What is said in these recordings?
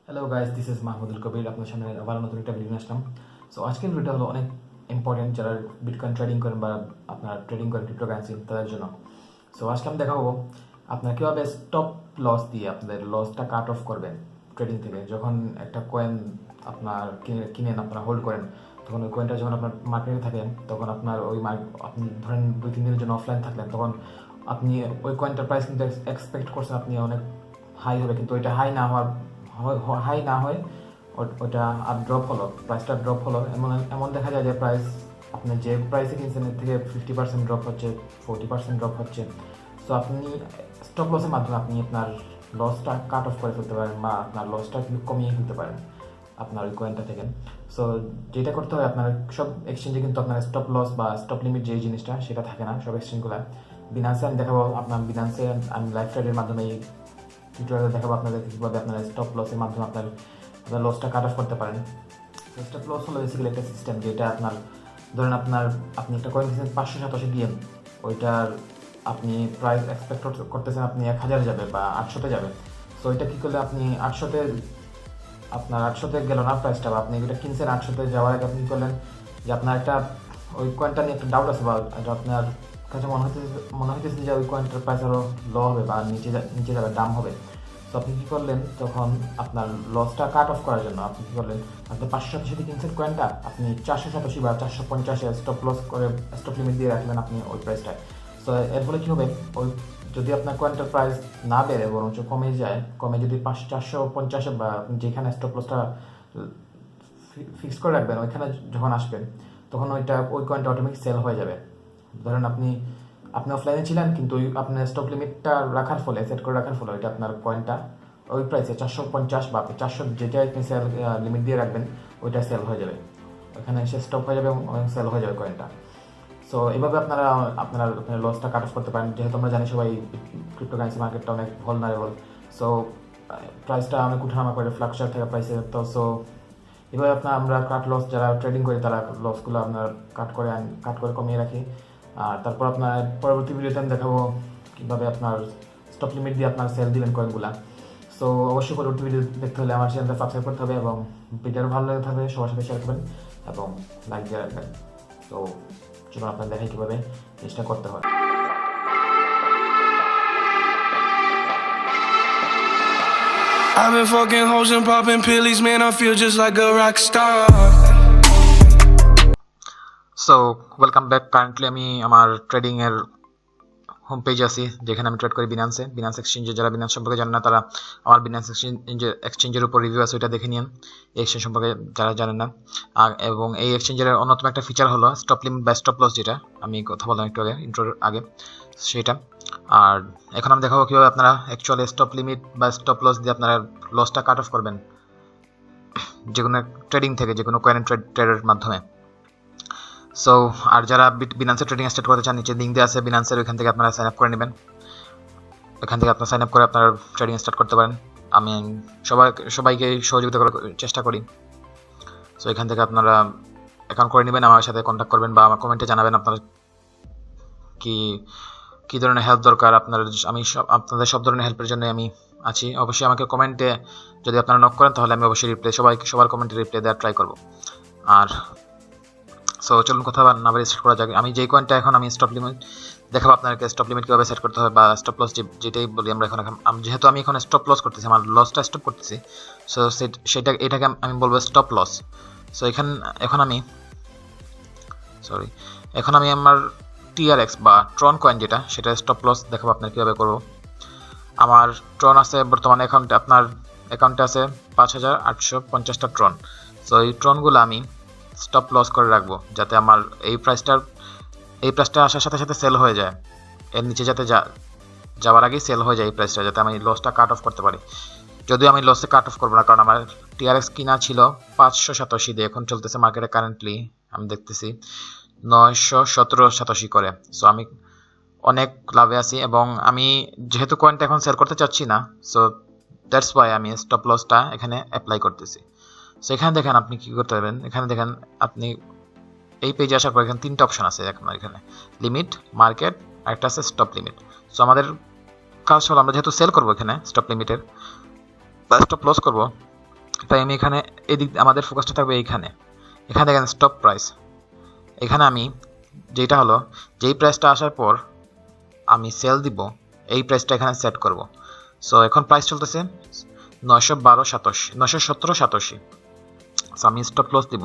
Hello guys, this is Mahmudul Kabir. আপনার সামনে আবার নতুন একটা ভিডিও আসলাম। সো আজকের ভিডিওটা হলো অনেক ইম্পর্টেন্ট যারা বিটকয়েন ট্রেডিং করেন বা আপনার ট্রেডিং করেন ক্রিপ্টোকারেন্সি তাদের জন্য। সো আজকে আমি দেখাবো আপনার কীভাবে স্টপ লস দিয়ে আপনাদের লসটা কাট অফ করবেন ট্রেডিং থেকে। যখন একটা কয়েন আপনার কিনেন, আপনারা হোল্ড করেন, তখন ওই কয়েনটা যখন আপনার মার্কেটে থাকে, তখন আপনার আপনি ধরেন 2-3 দিনের জন্য অফলাইন থাকলেন, তখন আপনি ওই কয়েনটার প্রাইস কিন্তু এক্সপেক্ট করছেন আপনি অনেক হাই হবে, কিন্তু ওইটা হাই না হয় ওটা আর ড্রপ হলো, প্রাইসটা ড্রপ হলো। এমন দেখা যায় যে প্রাইস আপনি যে প্রাইসে কিনছেন এর থেকে 50% ড্রপ হচ্ছে, 40% ড্রপ হচ্ছে। সো আপনি স্টপ লসের মাধ্যমে আপনি আপনার লসটা কাট অফ করে ফেলতে পারেন বা আপনার লসটা কিন্তু কমিয়ে ফেলতে পারেন আপনার ওই কয়েনটা থেকে। সো যেটা করতে হয়, আপনার সব এক্সচেঞ্জে কিন্তু আপনার স্টপ লস বা স্টপ লিমিট যে জিনিসটা সেটা থাকে না সব এক্সচেঞ্জগুলো। বিনান্সে আমি দেখাবো, আপনার বিনান্সে আমি লাইভ ট্রেডের মাধ্যমে এই টিউটোরিয়ালে দেখাবো আপনাদের কীভাবে আপনারা স্টপ লসের মাধ্যমে আপনার লসটা কাট অফ করতে পারেন। স্টপ লস হলো বেসিক্যালি একটা সিস্টেম যেটা আপনার ধরেন আপনি একটা কয়েন কিনছেন 587 দিয়ে, ওইটার আপনি প্রাইস এক্সপেক্ট করতেছেন আপনি 1000 যাবে বা 800-তে যাবে। সো ওইটা কী করলে আপনি 800-তে গেল না প্রাইসটা, বা আপনি এটা কিনছেন 800-তে যাওয়ার আগে আপনি কী করলেন যে আপনার একটা ওই কয়েনটা নিয়ে একটা ডাউট আছে বা আপনার কাছে মনে হইতেছে যে ওই কয়েনটার প্রাইস আরও লো হবে বা নিচে যাবে, দাম হবে। তো আপনি কী করলেন, তখন আপনার লসটা কাট অফ করার জন্য আপনি কী করলেন, আপনি 587 কিনছেন কয়েনটা, আপনি 487 বা 450 স্টপ লস করে স্টপ লিমিট দিয়ে রাখলেন আপনি ওই প্রাইসটায়। সো এর ফলে কী হবে, ওই যদি আপনার কয়েনটার প্রাইস না বেড়ে বরঞ্চ কমে যদি 450 বা যেখানে স্টপ লসটা ফিক্স করে রাখবেন ওইখানে যখন আসবেন, তখন ওই কয়েনটা অটোমেটিক সেল হয়ে যাবে। ধরেন আপনি অফলাইনে ছিলেন, কিন্তু আপনার স্টক লিমিটটা সেট করে রাখার ফলে ওইটা আপনার কয়েনটা ওই প্রাইসে 450 বা 400 যেটা আপনি সেল লিমিট দিয়ে রাখবেন ওইটা সেল হয়ে যাবে, ওইখানে এসে স্টপ হয়ে যাবে এবং সেল হয়ে যাবে কয়েনটা। সো এইভাবে আপনারা আপনার লসটা কাট অফ করতে পারেন। যেহেতু আমরা জানি সবাই ক্রিপ্টোকারেন্সি মার্কেটটা অনেক ভলনারেবল, সো প্রাইসটা অনেক উঠানামা করে, ফ্লাকচুয়েট থাকে প্রাইসে। তো সো এভাবে আমরা যারা ট্রেডিং করি তারা লসগুলো আপনার কাট করে কমিয়ে রাখি। আর তারপর আপনার পরবর্তী ভিডিওতে আমি দেখাবো কীভাবে আপনার স্টপ লিমিট দিয়ে আপনার সেল দিবেন কয়েনগুলা। সো অবশ্যই পরবর্তী ভিডিও দেখতে হলে আমার চ্যানেলটা সাবস্ক্রাইব করতে হবে এবং ভিডিওটা ভালো লাগে থাকবে সবার সাথে শেয়ার করবেন এবং লাইক দিয়ে রাখবেন। তো চলুন আপনার দেখাই কীভাবে চেষ্টা করতে হয়। I've been fucking hoes and popping pillies, man, I feel just like a rock star. So welcome back. Currently আমি আমার ট্রেডিং এর হোম পেজে আছি, যেখানে আমি ট্রেড করি বিনান্স এক্সচেঞ্জে। যারা বিনান্স সম্পর্কে জানেন না তারা আমার বিনান্স এক্সচেঞ্জের উপর রিভিউ আছে, ওইটা দেখে নিন এই এক্সচেঞ্জ সম্পর্কে যারা জানেন না। এবং এই এক্সচেঞ্জের অন্যতম একটা ফিচার হলো স্টপ লিমিট বা স্টপ লস, যেটা আমি কথা বললাম একটু আগে ইন্ট্রোর আগে, সেটা। আর এখন আমি দেখাবো কীভাবে আপনারা অ্যাকচুয়ালি স্টপ লিমিট বা স্টপ লস দিয়ে আপনারা লসটা কাট অফ করবেন যে কোনো ট্রেডিং থেকে, যে কোনো কয়েন ট্রেডের মাধ্যমে। সো আর যারা বিনান্সের ট্রেডিং স্টার্ট করতে চান, নিচে লিঙ্ক দেওয়া আছে বিনান্সের, ওইখান থেকে আপনারা সাইন আপ করে নেবেন। ওইখান থেকে আপনারা সাইন আপ করে আপনার ট্রেডিং স্টার্ট করতে পারেন। আমি সবাইকে সহযোগিতা করার চেষ্টা করি। সো এখান থেকে আপনারা অ্যাকাউন্ট করে নেবেন, আমার সাথে কন্ট্যাক্ট করবেন বা আমার কমেন্টে জানাবেন আপনারা কী ধরনের হেল্প দরকার। আপনাদের সব ধরনের হেল্পের জন্য আমি আছি। অবশ্যই আমাকে কমেন্টে যদি আপনারা নক করেন তাহলে আমি অবশ্যই সবার কমেন্টে রিপ্লাই দেওয়ার ট্রাই করব। আর সো চলুন কথা না বলে স্টার্ট করা যাক। আমি যেই কয়েনটা এখন আমি স্টপ লিমিট দেখাবো আপনাকে, স্টপ লিমিট কীভাবে সেট করতে হয় বা স্টপ লস যেটাই বলি আমরা এখন, যেহেতু আমি এখন স্টপ লস করতেছি, আমার লসটা স্টপ করতেছি, সো এটাকে আমি বলবো স্টপ লস। সো এখন আমি আমার TRX বা ট্রন কয়েন যেটা, সেটা স্টপ লস দেখাবো আপনার কীভাবে করবো। আমার ট্রন আছে বর্তমানে আপনার অ্যাকাউন্টে আছে 5850টা ট্রন। সো এই ট্রনগুলো আমি স্টপ লস করে রাখবো, যাতে আমার এই প্রাইসটা আসার সাথে সাথে সেল হয়ে যায়, এর নিচে যাতে যাওয়ার আগেই সেল হয়ে যায় এই প্রাইসটা, যাতে আমি লসটা কাট অফ করতে পারি। যদিও আমি লসে কাট অফ করবো না, কারণ আমার TRX কিনা ছিল 587 দিয়ে, এখন চলতেছে মার্কেটে কারেন্টলি আমি দেখতেছি 917 করে। সো আমি অনেক লাভে আছি এবং আমি যেহেতু কয়েনটা এখন সেল করতে চাচ্ছি না, সো দ্যাটস ওয়াই আমি স্টপ লসটা এখানে অ্যাপ্লাই করতেছি। সো এখানে দেখেন আপনি কী করতে পারবেন, এখানে দেখেন আপনি এই পেজে আসার পর এখানে 3টা অপশন আছে। এখানে লিমিট, মার্কেট, আর একটা আছে স্টপ লিমিট। সো আমাদের কাজ হলো, আমরা যেহেতু সেল করবো এখানে স্টপ লিমিটের বা স্টপ লস করবো, তাই আমি এখানে এদিক আমাদের ফোকাসটা থাকবে এইখানে। এখানে দেখেন স্টপ প্রাইস, এখানে আমি যেটা হলো যেই প্রাইসটা আসার পর আমি সেল দিব এই প্রাইসটা এখানে সেট করব। সো এখন প্রাইস চলতেছে 917.87। সো আমি স্টপ লস দিব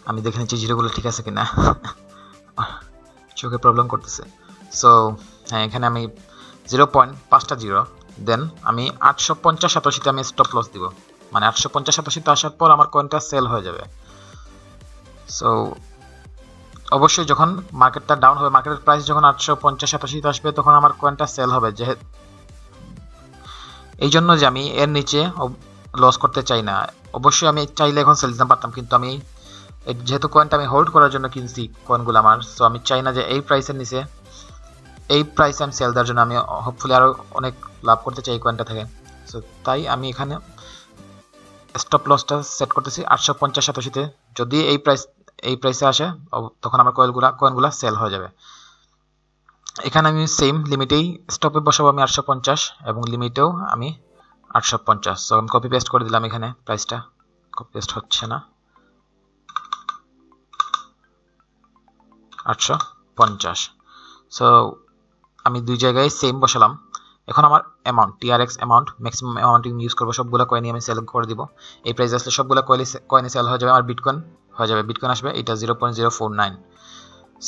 আমি দেখে নিচ্ছি জিরোগুলো ঠিক আছে কিনা, চোখে প্রবলেম করতেছে। সো হ্যাঁ, এখানে আমি 0.5টা জিরো, দেন আমি 850.87তে আমি স্টপ লস দিব, মানে 850.87তে আসার পর আমার কয়েনটা সেল হয়ে যাবে। সো অবশ্যই যখন মার্কেটটা ডাউন হবে, মার্কেটের প্রাইস যখন 850-87তে আসবে তখন আমার কয়েনটা সেল হবে, যেহেতু এই জন্য যে আমি এর নিচে লস করতে চাই না। অবশ্যই আমি চাইলে এখন সেল দিতে পারতাম, কিন্তু আমি যেহেতু কয়েনটা আমি হোল্ড করার জন্য কিনছি কয়েনগুলো আমার, সো আমি চাই না যে এই প্রাইসের নিচে এই প্রাইসে আমি সেল দেওয়ার জন্য আমি হোপফুলি আরও অনেক লাভ করতে চাই এই কয়েনটা থেকে। সো তাই আমি এখানে স্টপ লসটা সেট করতেছি 850-87তে। যদি এই প্রাইসে আসে তখন আমার কয়েনগুলো সেল হয়ে যাবে। এখানে আমি সেম লিমিটেই স্টপে বসাবো আমি 850 এবং লিমিটেও আমি 850। সো আমি কপি পেস্ট করে দিলাম, এখানে প্রাইসটা কপি পেস্ট হচ্ছে না, 850। সো আমি দুই জায়গায় সেম বসালাম। এখন আমার amount TRX amount maximum amount use করবো, সবগুলো কয়েনই আমি সেল করে দিব। এই প্রাইস আসলে সবগুলো কয়েনই সেল হয়ে যাবে, আমার বিটকয়েন হয়ে যাবে, বিটকয়েন আসবে এটা 0.049।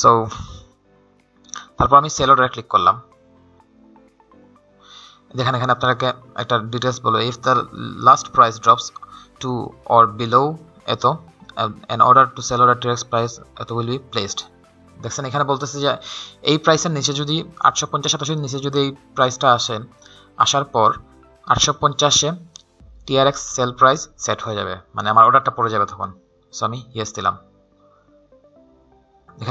সো তারপর আমি সেল অর্ডারে ক্লিক করলাম। দেখেন এখানে আপনাকে একটা ডিটেলস বলো, if the last price drops to or below at an order to sell order TRX price at will be placed. দেখছেন এখানে বলতেছে যে এই প্রাইসের নিচে যদি 850-87 নিচে যদি এই প্রাইসটা আসার পর 850-এ TRX সেল প্রাইস সেট হয়ে যাবে, মানে আমার অর্ডারটা পড়ে যাবে তখন। সো আমি ইয়েস দিলাম।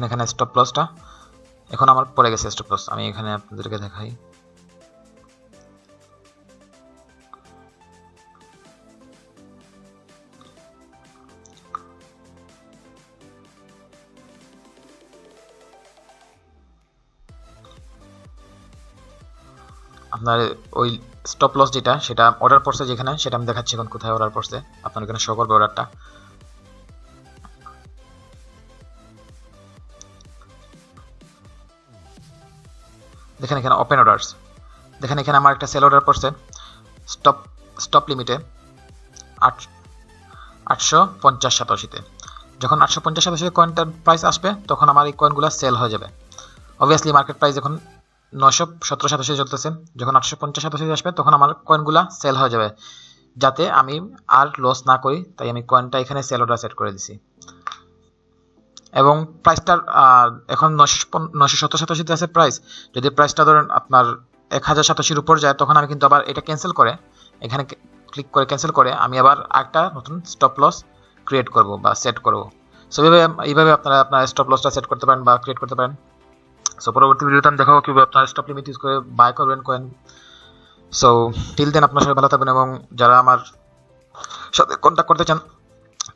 এখানে স্টপ লসটা এখন আমার পড়ে গেছে স্টপ লস, আমি এখানে আপনাদেরকে দেখাই। আপনার ওই স্টপ লস যেটা সেটা অর্ডার পড়ছে যেখানে, সেটা আমি দেখাচ্ছি এখন কোথায় অর্ডার পড়ছে, আপনার এখানে শো করবে অর্ডারটা। দেখেন এখানে ওপেন অর্ডারস, দেখেন এখানে আমার একটা সেল অর্ডার পড়ছে স্টপ লিমিটে 850-87তে। যখন 850-87 কয়েনটার প্রাইস আসবে তখন আমার এই কয়েনগুলো সেল হয়ে যাবে। অবভিয়াসলি মার্কেট প্রাইস এখন 917-87 চলতেছে, যখন 850-87 আসবে তখন আমার কয়েনগুলা সেল হয়ে যাবে। যাতে আমি আর লস না করি তাই আমি কয়েনটা এখানে সেল অর্ডার সেট করে দিছি। এবং প্রাইসটার এখন 917-87 আছে প্রাইস। যদি প্রাইসটা ধরেন আপনার 1087-এর উপর যায় তখন আমি কিন্তু আবার এটা ক্যান্সেল করে এখানে ক্লিক করে ক্যান্সেল করে আমি আবার একটা নতুন স্টপ লস ক্রিয়েট করব বা সেট করব। সো এইভাবে আপনারা আপনার স্টপ লসটা সেট করতে পারেন বা ক্রিয়েট করতে পারেন। সো পরবর্তী ভিডিওতে আমি দেখাবো কিভাবে আপনারা স্টপ লিমিট ইউজ করে বাই করবেন কয়েন। সো টিল দেন আপনার সবাই ভালো থাকবেন, এবং যারা আমার সাথে কন্ট্যাক্ট করতে চান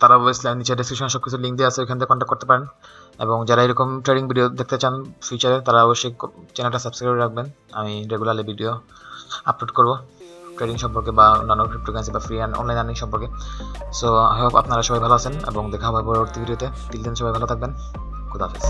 তারা অবভিয়াসলি নিচে ডেসক্রিপশনে সব কিছু লিঙ্ক দিয়ে আছে, ওইখান থেকে কন্ট্যাক্ট করতে পারেন। এবং যারা এরকম ট্রেডিং ভিডিও দেখতে চান ফিউচারে তারা অবশ্যই চ্যানেলটা সাবস্ক্রাইব করে রাখবেন। আমি রেগুলারলি ভিডিও আপলোড করব ট্রেডিং সম্পর্কে বা অন্যান্য ক্রিপ্টোকারেন্সি বা ফ্রি অ্যান্ড অনলাইন আর্নিং সম্পর্কে। সো আই হোপ আপনারা সবাই ভালো আছেন এবং দেখা হবে পরবর্তী ভিডিওতে। টিল দেন সবাই ভালো থাকবেন, খুদা হাফেজ।